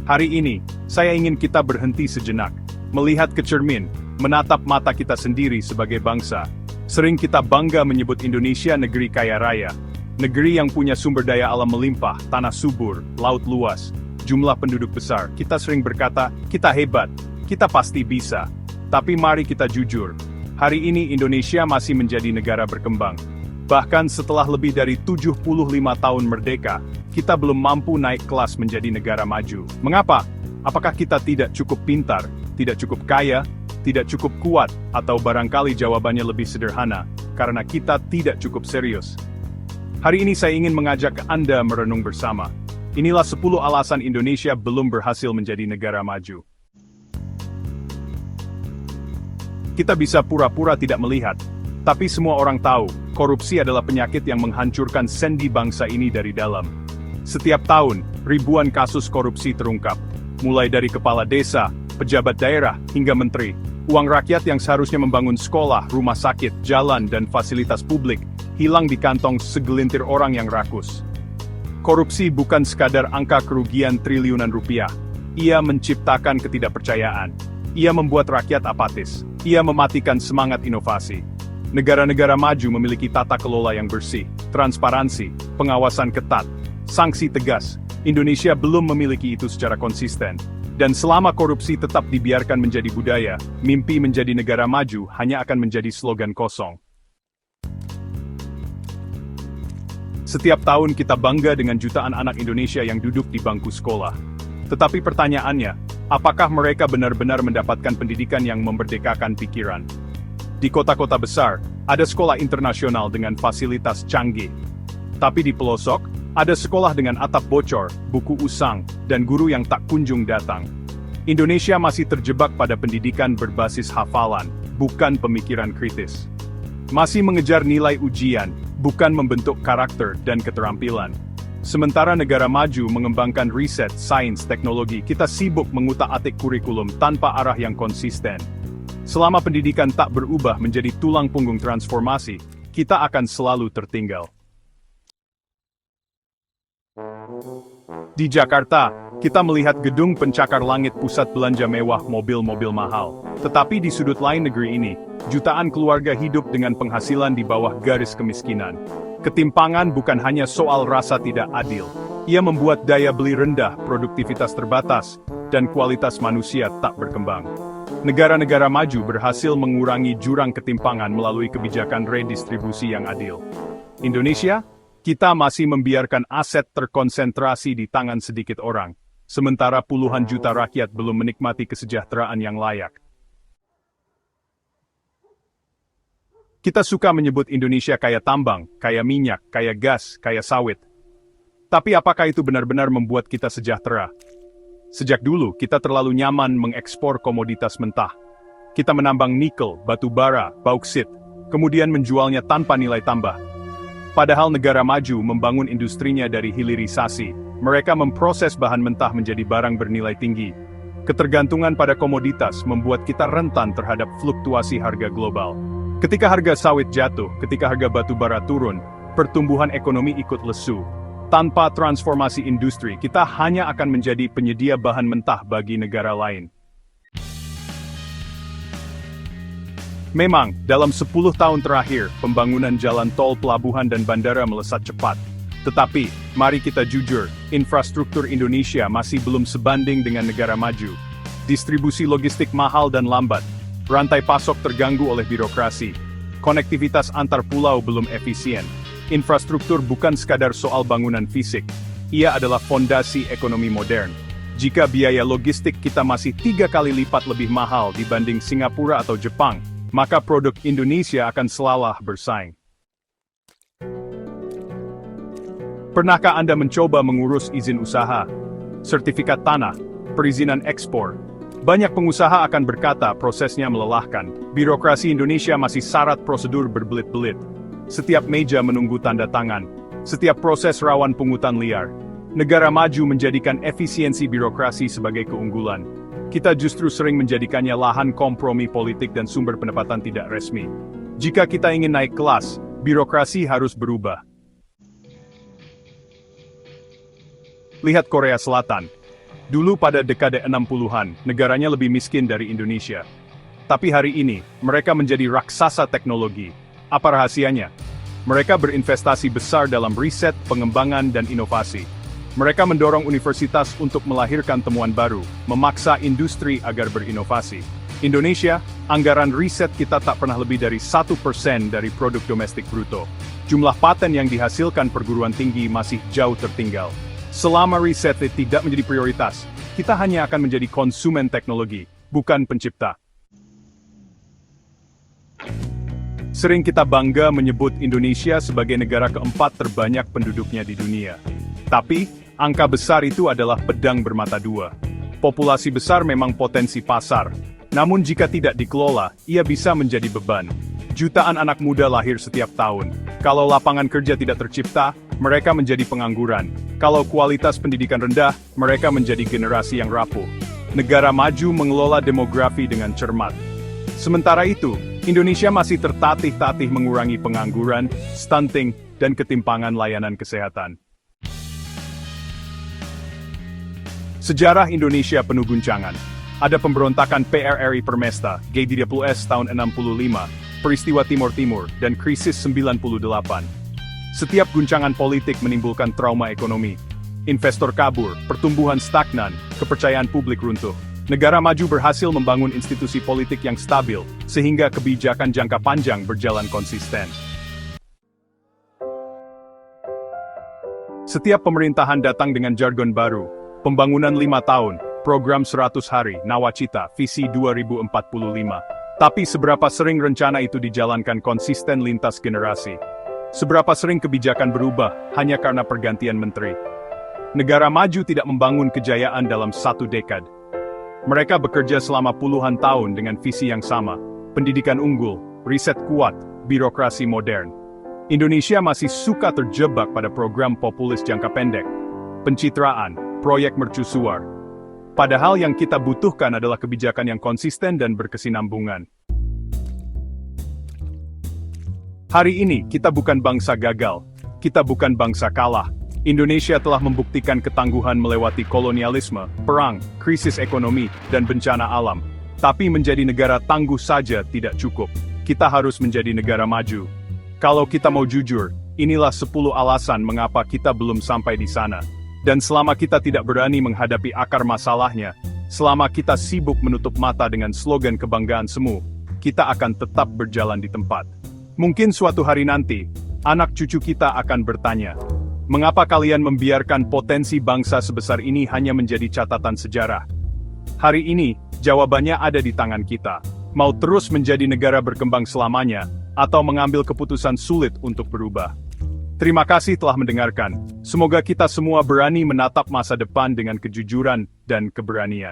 Hari ini, saya ingin kita berhenti sejenak, melihat ke cermin, menatap mata kita sendiri sebagai bangsa. Sering kita bangga menyebut Indonesia negeri kaya raya, negeri yang punya sumber daya alam melimpah, tanah subur, laut luas, jumlah penduduk besar. Kita sering berkata, kita hebat, kita pasti bisa. Tapi mari kita jujur, hari ini Indonesia masih menjadi negara berkembang. Bahkan setelah lebih dari 75 tahun merdeka, kita belum mampu naik kelas menjadi negara maju. Mengapa? Apakah kita tidak cukup pintar, tidak cukup kaya, tidak cukup kuat, atau barangkali jawabannya lebih sederhana, karena kita tidak cukup serius? Hari ini saya ingin mengajak Anda merenung bersama. Inilah 10 alasan Indonesia belum berhasil menjadi negara maju. Kita bisa pura-pura tidak melihat, tapi semua orang tahu, korupsi adalah penyakit yang menghancurkan sendi bangsa ini dari dalam. Setiap tahun, ribuan kasus korupsi terungkap, mulai dari kepala desa, pejabat daerah, hingga menteri. Uang rakyat yang seharusnya membangun sekolah, rumah sakit, jalan, dan fasilitas publik, hilang di kantong segelintir orang yang rakus. Korupsi bukan sekadar angka kerugian triliunan rupiah. Ia menciptakan ketidakpercayaan. Ia membuat rakyat apatis. Ia mematikan semangat inovasi. Negara-negara maju memiliki tata kelola yang bersih, transparansi, pengawasan ketat, sanksi tegas. Indonesia belum memiliki itu secara konsisten. Dan selama korupsi tetap dibiarkan menjadi budaya, mimpi menjadi negara maju hanya akan menjadi slogan kosong. Setiap tahun kita bangga dengan jutaan anak Indonesia yang duduk di bangku sekolah. Tetapi pertanyaannya, apakah mereka benar-benar mendapatkan pendidikan yang memerdekakan pikiran? Di kota-kota besar, ada sekolah internasional dengan fasilitas canggih. Tapi di pelosok, ada sekolah dengan atap bocor, buku usang, dan guru yang tak kunjung datang. Indonesia masih terjebak pada pendidikan berbasis hafalan, bukan pemikiran kritis. Masih mengejar nilai ujian, bukan membentuk karakter dan keterampilan. Sementara negara maju mengembangkan riset, sains, teknologi, kita sibuk mengutak-atik kurikulum tanpa arah yang konsisten. Selama pendidikan tak berubah menjadi tulang punggung transformasi, kita akan selalu tertinggal. Di Jakarta, kita melihat gedung pencakar langit, pusat belanja mewah, mobil-mobil mahal. Tetapi di sudut lain negeri ini, jutaan keluarga hidup dengan penghasilan di bawah garis kemiskinan. Ketimpangan bukan hanya soal rasa tidak adil. Ia membuat daya beli rendah, produktivitas terbatas, dan kualitas manusia tak berkembang. Negara-negara maju berhasil mengurangi jurang ketimpangan melalui kebijakan redistribusi yang adil. Indonesia, kita masih membiarkan aset terkonsentrasi di tangan sedikit orang, sementara puluhan juta rakyat belum menikmati kesejahteraan yang layak. Kita suka menyebut Indonesia kaya tambang, kaya minyak, kaya gas, kaya sawit. Tapi apakah itu benar-benar membuat kita sejahtera? Sejak dulu, kita terlalu nyaman mengekspor komoditas mentah. Kita menambang nikel, batu bara, bauksit, kemudian menjualnya tanpa nilai tambah. Padahal negara maju membangun industrinya dari hilirisasi. Mereka memproses bahan mentah menjadi barang bernilai tinggi. Ketergantungan pada komoditas membuat kita rentan terhadap fluktuasi harga global. Ketika harga sawit jatuh, ketika harga batu bara turun, pertumbuhan ekonomi ikut lesu. Tanpa transformasi industri, kita hanya akan menjadi penyedia bahan mentah bagi negara lain. Memang, dalam 10 tahun terakhir, pembangunan jalan tol, pelabuhan, dan bandara melesat cepat. Tetapi, mari kita jujur, infrastruktur Indonesia masih belum sebanding dengan negara maju. Distribusi logistik mahal dan lambat. Rantai pasok terganggu oleh birokrasi. Konektivitas antar pulau belum efisien. Infrastruktur bukan sekadar soal bangunan fisik. Ia adalah fondasi ekonomi modern. Jika biaya logistik kita masih 3 kali lipat lebih mahal dibanding Singapura atau Jepang, maka produk Indonesia akan selalah bersaing. Pernahkah Anda mencoba mengurus izin usaha, sertifikat tanah, perizinan ekspor? Banyak pengusaha akan berkata prosesnya melelahkan. Birokrasi Indonesia masih syarat prosedur berbelit-belit. Setiap meja menunggu tanda tangan. Setiap proses rawan pungutan liar. Negara maju menjadikan efisiensi birokrasi sebagai keunggulan. Kita justru sering menjadikannya lahan kompromi politik dan sumber pendapatan tidak resmi. Jika kita ingin naik kelas, birokrasi harus berubah. Lihat Korea Selatan. Dulu pada dekade 60-an, negaranya lebih miskin dari Indonesia. Tapi hari ini, mereka menjadi raksasa teknologi. Apa rahasianya? Mereka berinvestasi besar dalam riset, pengembangan, dan inovasi. Mereka mendorong universitas untuk melahirkan temuan baru, memaksa industri agar berinovasi. Indonesia, anggaran riset kita tak pernah lebih dari 1% dari produk domestik bruto. Jumlah paten yang dihasilkan perguruan tinggi masih jauh tertinggal. Selama riset tidak menjadi prioritas, kita hanya akan menjadi konsumen teknologi, bukan pencipta. Sering kita bangga menyebut Indonesia sebagai negara keempat terbanyak penduduknya di dunia. Tapi, angka besar itu adalah pedang bermata dua. Populasi besar memang potensi pasar, namun jika tidak dikelola, ia bisa menjadi beban. Jutaan anak muda lahir setiap tahun. Kalau lapangan kerja tidak tercipta, mereka menjadi pengangguran. Kalau kualitas pendidikan rendah, mereka menjadi generasi yang rapuh. Negara maju mengelola demografi dengan cermat. Sementara itu, Indonesia masih tertatih-tatih mengurangi pengangguran, stunting, dan ketimpangan layanan kesehatan. Sejarah Indonesia penuh guncangan. Ada pemberontakan PRRI Permesta, G30S tahun 65, peristiwa Timur Timur, dan krisis 98. Setiap guncangan politik menimbulkan trauma ekonomi. Investor kabur, pertumbuhan stagnan, kepercayaan publik runtuh. Negara maju berhasil membangun institusi politik yang stabil, sehingga kebijakan jangka panjang berjalan konsisten. Setiap pemerintahan datang dengan jargon baru, pembangunan 5 tahun, program 100 hari, nawacita, visi 2045. Tapi seberapa sering rencana itu dijalankan konsisten lintas generasi? Seberapa sering kebijakan berubah, hanya karena pergantian menteri? Negara maju tidak membangun kejayaan dalam 1 dekade. Mereka bekerja selama puluhan tahun dengan visi yang sama, pendidikan unggul, riset kuat, birokrasi modern. Indonesia masih suka terjebak pada program populis jangka pendek, pencitraan, proyek mercusuar. Padahal yang kita butuhkan adalah kebijakan yang konsisten dan berkesinambungan. Hari ini, kita bukan bangsa gagal, kita bukan bangsa kalah. Indonesia telah membuktikan ketangguhan melewati kolonialisme, perang, krisis ekonomi, dan bencana alam. Tapi menjadi negara tangguh saja tidak cukup. Kita harus menjadi negara maju. Kalau kita mau jujur, inilah 10 alasan mengapa kita belum sampai di sana. Dan selama kita tidak berani menghadapi akar masalahnya, selama kita sibuk menutup mata dengan slogan kebanggaan semu, kita akan tetap berjalan di tempat. Mungkin suatu hari nanti, anak cucu kita akan bertanya, mengapa kalian membiarkan potensi bangsa sebesar ini hanya menjadi catatan sejarah? Hari ini, jawabannya ada di tangan kita. Mau terus menjadi negara berkembang selamanya, atau mengambil keputusan sulit untuk berubah. Terima kasih telah mendengarkan. Semoga kita semua berani menatap masa depan dengan kejujuran dan keberanian.